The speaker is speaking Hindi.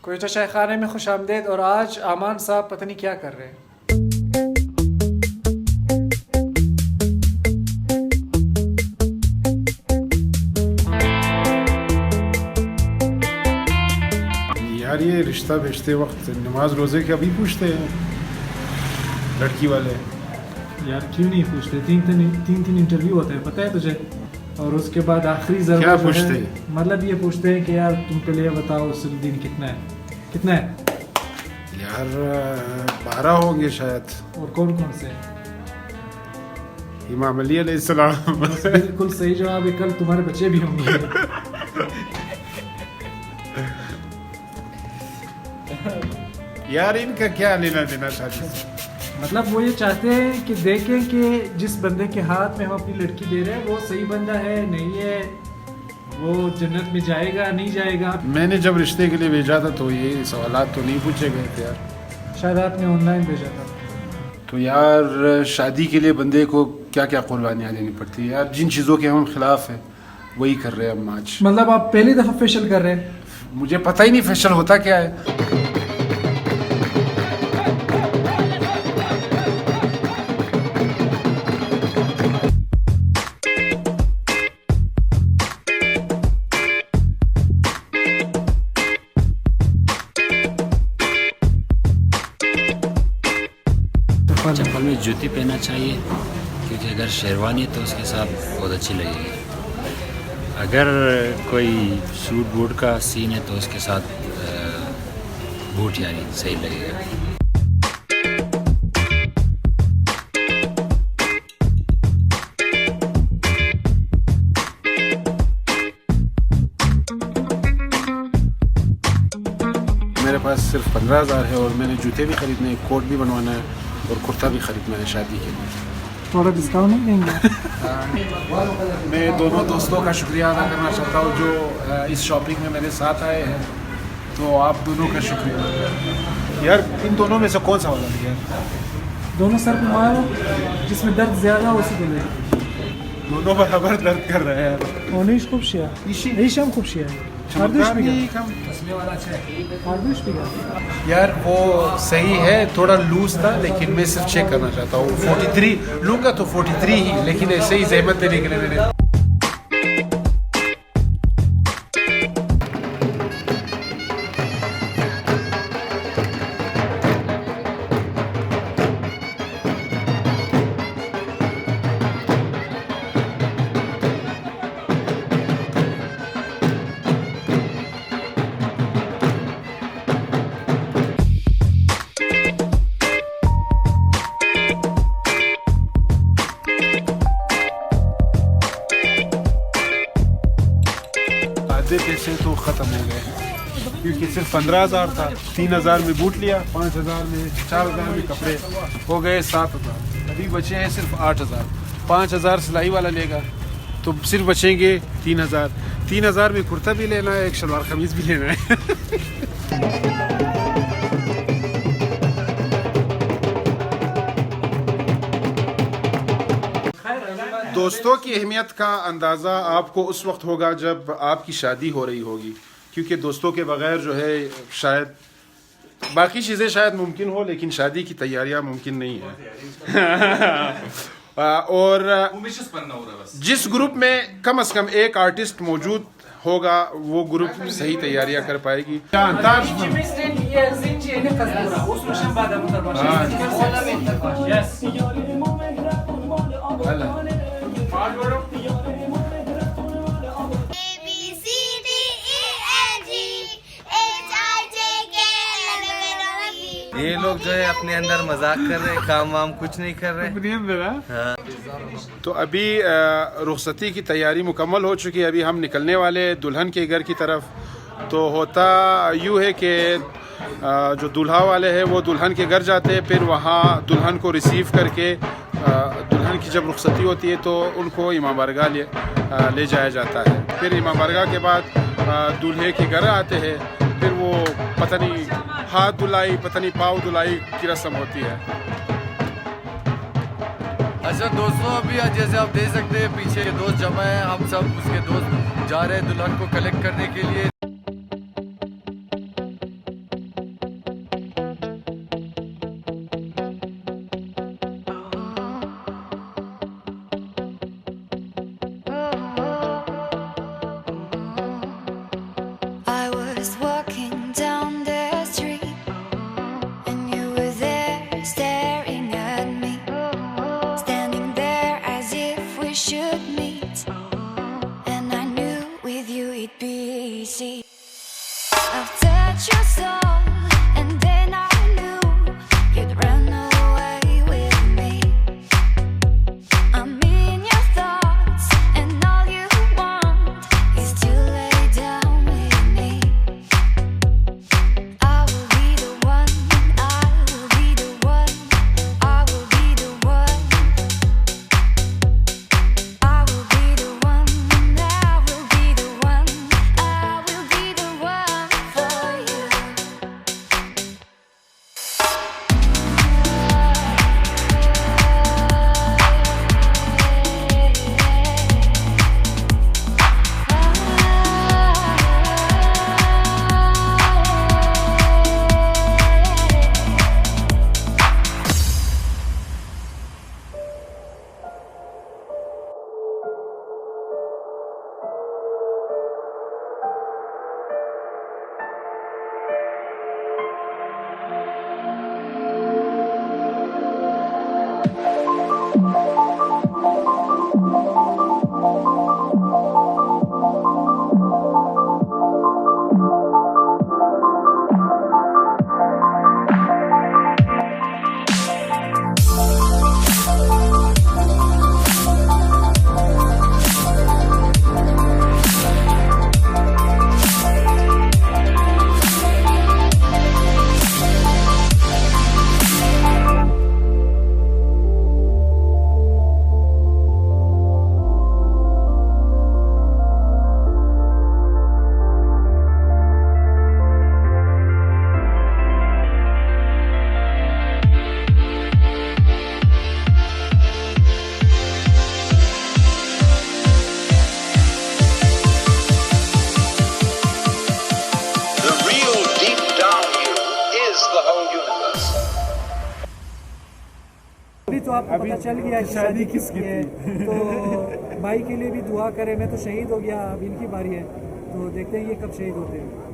कोयटा शाहखाने में खुशामदीद। और आज आमान साहब पता नहीं क्या कर रहे हैं। यार ये रिश्ता भेजते वक्त नमाज रोज़े के अभी पूछते हैं लड़की वाले। यार क्यों नहीं पूछते? तीन इंटरव्यू होते हैं, पता है तुझे? और उसके बाद आखिरी क्या ज़रूरत पूछते है, हैं? मतलब ये पूछते हैं कि यार तुम पहले ये बताओ सरुद्दीन कितना है? यार 12 होंगे शायद। और कौन कौन से? इमाम अली अलैहिस्सलाम। बिल्कुल सही जवाब है। कल तुम्हारे बच्चे भी होंगे। यार इनका क्या लेना देना शादी से? मतलब वो ये चाहते हैं कि देखें कि जिस बंदे के हाथ में हम अपनी लड़की दे रहे हैं वो सही बंदा है नहीं है, वो जन्नत में जाएगा नहीं जाएगा। मैंने जब रिश्ते के लिए भेजा था तो ये सवालात तो नहीं पूछे गए थे यार। शायद आपने ऑनलाइन भेजा था। तो यार शादी के लिए बंदे को क्या क्या कुर्बानियाँ देनी पड़ती है यार। जिन चीज़ों के हम खिलाफ हैं वही कर रहे हैं हम आज। मतलब आप पहली दफ़ा फेशियल कर रहे हैं? मुझे पता ही नहीं फेशियल होता क्या है। चप्पल में जूती पहनना चाहिए, क्योंकि अगर शेरवानी है तो उसके साथ बहुत अच्छी लगेगी। अगर कोई सूट बूट का सीन है तो उसके साथ बूट यानी सही लगेगा। मेरे पास सिर्फ 15,000 है और मैंने जूते भी खरीदने हैं, कोट भी बनवाना है और कुर्ता भी खरीदना है शादी के लिए। थोड़ा डिस्काउंट नहीं देंगे? मैं दोनों दोस्तों का शुक्रिया अदा करना चाहता हूँ जो इस शॉपिंग में मेरे साथ आए हैं। तो आप दोनों का शुक्रिया। यार इन दोनों में से कौन सा वाला लिया? दोनों सर पे मारो, जिसमें दर्द ज़्यादा हो उसी को ले। दोनों बराबर दर्द कर रहे हैं। ओनिश खूब शिया, ईशम खूब शिया, आर्दुश भी यार वो सही है, थोड़ा लूज था लेकिन मैं सिर्फ चेक करना चाहता हूँ। 43 लूँगा तो 43 ही, लेकिन ऐसे ही जहमत देने के लिए मैंने। आधे पैसे तो ख़त्म हो गए क्योंकि सिर्फ 15,000 था। 3,000 में बूट लिया, 5,000 में 4,000 में कपड़े हो गए 7,000। अभी बचे हैं सिर्फ 8,000। 5,000 सिलाई वाला लेगा तो सिर्फ बचेंगे 3,000। 3,000 में कुर्ता भी लेना है, एक शलवार कमीज़ भी लेना है। दोस्तों की अहमियत का अंदाज़ा आपको उस वक्त होगा जब आपकी शादी हो रही होगी, क्योंकि दोस्तों के बगैर जो है शायद बाकी चीज़ें शायद मुमकिन हो लेकिन शादी की तैयारियां मुमकिन नहीं है। और जिस ग्रुप में कम से कम एक आर्टिस्ट मौजूद होगा वो ग्रुप सही तैयारियां कर पाएगी। ये लोग जो है अपने अंदर मजाक कर रहे हैं, काम वाम कुछ नहीं कर रहे। हाँ। तो अभी रुखसती की तैयारी मुकम्मल हो चुकी है। अभी हम निकलने वाले दुल्हन के घर की तरफ। तो होता यूँ है कि जो दूल्हा वाले हैं वो दुल्हन के घर जाते हैं, फिर वहाँ दुल्हन को रिसीव करके दुल्हन की जब रुखसती होती है तो उनको इमाम बारगाह ले जाया जाता है। फिर इमाम बारगाह के बाद दूल्हे के घर आते हैं, फिर वो पता नहीं हाथ धुलाई पता नहीं पाँव धुलाई की रस्म होती है। अच्छा दोस्तों, अभी जैसे आप देख सकते हैं पीछे दोस्त जमा है, हम सब उसके दोस्त जा रहे हैं दुल्हन को कलेक्ट करने के लिए। should meet, and I knew with you it'd be easy. I've touched your soul, and then I knew you'd run away with me. I'm in your thoughts, and all you want is to lay down with me. I will be the one, I will be the one, I will be the one. I will be the one, I will be the one, I will be the one for you. The real deep down you is the whole universe. अभी तो आपको पता चल गया कि शादी किसकी है, तो भाई के लिए भी दुआ करें। मैं तो शहीद हो गया, अब इनकी बारी है, तो देखते हैं ये कब शहीद होते हैं।